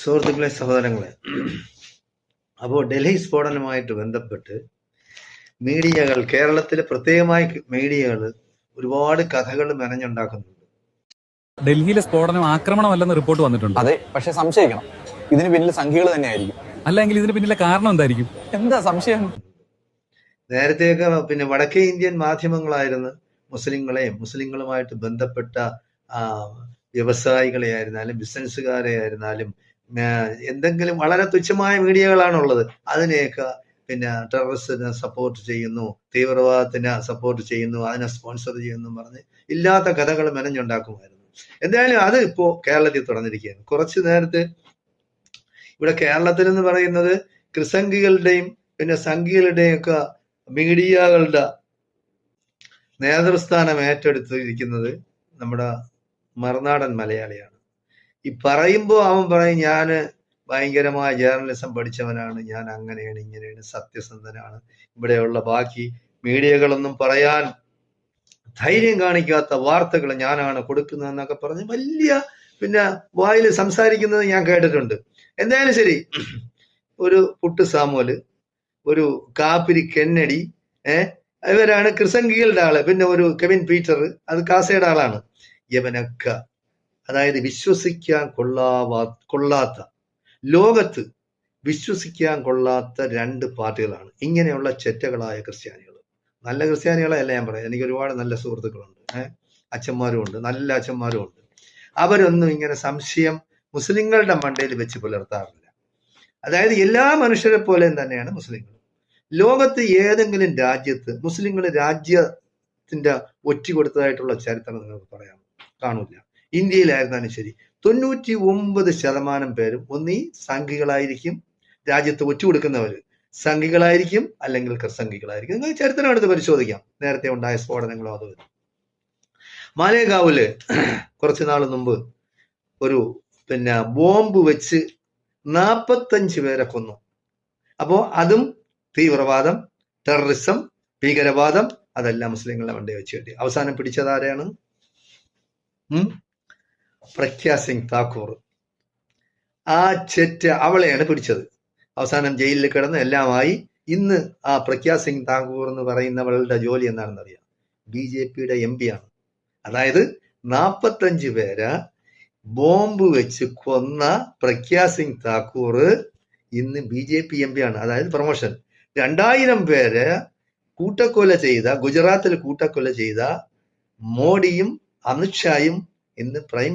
സുഹൃത്തുക്കളെ, സഹോദരങ്ങളെ, അപ്പോൾ ഡൽഹി സ്ഫോടനവുമായിട്ട് ബന്ധപ്പെട്ട് മീഡിയകൾ, കേരളത്തിലെ പ്രത്യേകമായി മീഡിയകൾ ഒരുപാട് കഥകൾ മെനഞ്ഞുണ്ടാക്കുന്നുണ്ട്. ഡൽഹിയിലെ സ്ഫോടനം ആക്രമണമല്ലെന്ന് റിപ്പോർട്ട് വന്നിട്ടുണ്ട്. അതെ, പക്ഷെ സംശയിക്കണം, ഇതിന് പിന്നിൽ സംഖ്യകൾ തന്നെയായിരിക്കും. അല്ലെങ്കിൽ ഇതിന് പിന്നിലെ കാരണം എന്തായിരിക്കും? എന്താ സംശയം? നേരത്തെയൊക്കെ വടക്കേ ഇന്ത്യൻ മാധ്യമങ്ങളായിരുന്നു മുസ്ലിങ്ങളുമായിട്ട് ബന്ധപ്പെട്ട വ്യവസായികളെ ആയിരുന്നാലും ബിസിനസ്സുകാരെ ആയിരുന്നാലും എന്തെങ്കിലും വളരെ തുച്ഛമായ മീഡിയകളാണുള്ളത്. അതിനെയൊക്കെ ടെററിസ്റ്റിനെ സപ്പോർട്ട് ചെയ്യുന്നു, തീവ്രവാദത്തിനെ സപ്പോർട്ട് ചെയ്യുന്നു, അതിനെ സ്പോൺസർ ചെയ്യുന്നു പറഞ്ഞ് ഇല്ലാത്ത കഥകൾ മെനഞ്ഞുണ്ടാക്കുമായിരുന്നു. എന്തായാലും അത് ഇപ്പോ കേരളത്തിൽ തുടർന്നിരിക്കുകയാണ്. കുറച്ചു നേരത്തെ ഇവിടെ കേരളത്തിൽ എന്ന് പറയുന്നത് ക്രിസംഖികളുടെയും സംഘികളുടെയും ഒക്കെ മീഡിയകളുടെ നേതൃസ്ഥാനം ഏറ്റെടുത്തിരിക്കുന്നത് നമ്മുടെ മറുനാടൻ മലയാളിയാണ്. ഈ പറയുമ്പോൾ അവൻ പറയും, ഞാന് ഭയങ്കരമായ ജേർണലിസം പഠിച്ചവനാണ്, ഞാൻ അങ്ങനെയാണ് ഇങ്ങനെയാണ്, സത്യസന്ധനാണ്, ഇവിടെയുള്ള ബാക്കി മീഡിയകളൊന്നും പറയാൻ ധൈര്യം കാണിക്കാത്ത വാർത്തകൾ ഞാനാണ് കൊടുക്കുന്നതെന്നൊക്കെ പറഞ്ഞ് വലിയ വായിൽ സംസാരിക്കുന്നത് ഞാൻ കേട്ടിട്ടുണ്ട്. എന്തായാലും ശരി, ഒരു പുട്ട് സാമുവല്, ഒരു കാപ്പിരി കെന്നഡി, ഇവരാണ് ക്രിസംഖികളുടെ ആള്. ഒരു കെവിൻ പീറ്റർ, അത് കാസയുടെ ആളാണ്. ഇവനൊക്കെ അതായത് വിശ്വസിക്കാൻ കൊള്ളാത്ത, ലോകത്ത് വിശ്വസിക്കാൻ കൊള്ളാത്ത രണ്ട് പാർട്ടികളാണ് ഇങ്ങനെയുള്ള ചെറ്റകളായ ക്രിസ്ത്യാനികൾ. നല്ല ക്രിസ്ത്യാനികളെയല്ല ഞാൻ പറയാം, എനിക്ക് ഒരുപാട് നല്ല സുഹൃത്തുക്കളുണ്ട്, അച്ഛന്മാരും ഉണ്ട്, നല്ല അച്ഛന്മാരും ഉണ്ട്. അവരൊന്നും ഇങ്ങനെ സംശയം മുസ്ലിങ്ങളുടെ മണ്ടയിൽ വെച്ച് പുലർത്താറില്ല. അതായത് എല്ലാ മനുഷ്യരെ പോലെയും തന്നെയാണ് മുസ്ലിങ്ങൾ. ലോകത്ത് ഏതെങ്കിലും രാജ്യത്ത് മുസ്ലിങ്ങൾ രാജ്യത്തിന്റെ ഒറ്റ കൊടുത്തതായിട്ടുള്ള ചരിത്രം നിങ്ങൾക്ക് പറയാം? കാണൂല. ഇന്ത്യയിലായിരുന്നാലും ശരി 99% പേരും ഒന്നീ സംഘികളായിരിക്കും, രാജ്യത്ത് ഒറ്റ കൊടുക്കുന്നവര് സംഘികളായിരിക്കും, അല്ലെങ്കിൽ ക്രിസംഘികളായിരിക്കും. നിങ്ങൾ ചരിത്രം എടുത്ത് പരിശോധിക്കാം, നേരത്തെ ഉണ്ടായ സ്ഫോടനങ്ങളോ അത്. മാലേഗാവില് കുറച്ചു നാൾ മുമ്പ് ഒരു ബോംബ് വെച്ച് 45 പേരെ കൊന്നു. അപ്പോ അതും തീവ്രവാദം, ടെററിസം, ഭീകരവാദം, അതെല്ലാം മുസ്ലിങ്ങളുടെ വണ്ടി വെച്ച് കെട്ടി. അവസാനം പിടിച്ചതാരെയാണ്? പ്രഗ്യാ സിംഗ് താക്കൂർ. ആ ചെറ്റ അവളെയാണ് പിടിച്ചത്. അവസാനം ജയിലിൽ കിടന്ന് എല്ലാമായി. ഇന്ന് ആ പ്രഗ്യാ സിംഗ് താക്കൂർ എന്ന് പറയുന്നവളുടെ ജോലി എന്താണെന്ന് അറിയാം? BJPയുടെ MP ആണ്. അതായത് 45 പേരെ ബോംബ് വെച്ച് കൊന്ന പ്രഗ്യാ സിംഗ് താക്കൂർ ഇന്ന് BJP MP ആണ്. അതായത് പ്രൊമോഷൻ. 2000 പേരെ കൂട്ടക്കൊല ചെയ്ത, ഗുജറാത്തിൽ കൂട്ടക്കൊല ചെയ്ത മോഡിയും അമിത്ഷായും ഇന്ന് പ്രൈം